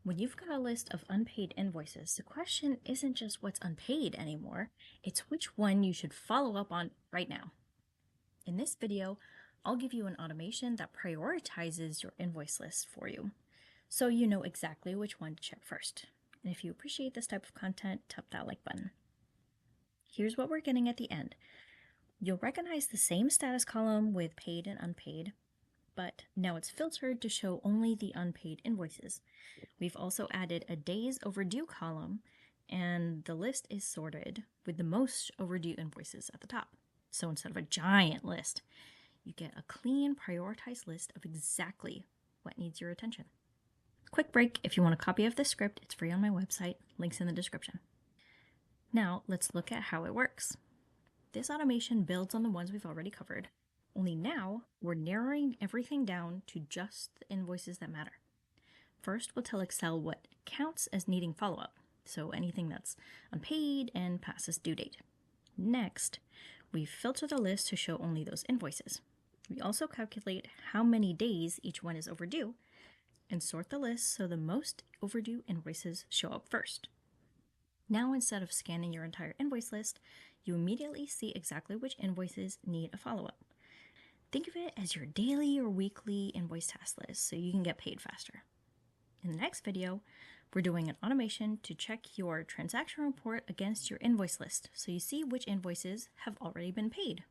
When you've got a list of unpaid invoices, the question isn't just what's unpaid anymore, it's which one you should follow up on right now. In this video, I'll give you an automation that prioritizes your invoice list for you, so you know exactly which one to check first. And if you appreciate this type of content, tap that like button. Here's what we're getting at the end. You'll recognize the same status column with paid and unpaid, but now it's filtered to show only the unpaid invoices. We've also added a days overdue column, and the list is sorted with the most overdue invoices at the top. So instead of a giant list, you get a clean, prioritized list of exactly what needs your attention. Quick break, if you want a copy of this script, it's free on my website, links in the description. Now let's look at how it works. This automation builds on the ones we've already covered, only now we're narrowing everything down to just the invoices that matter. First, we'll tell Excel what counts as needing follow-up, so anything that's unpaid and past its due date. Next, we filter the list to show only those invoices. We also calculate how many days each one is overdue and sort the list so the most overdue invoices show up first. Now, instead of scanning your entire invoice list, you immediately see exactly which invoices need a follow-up. Think of it as your daily or weekly invoice task list so you can get paid faster. In the next video, we're doing an automation to check your transaction report against your invoice list so you see which invoices have already been paid.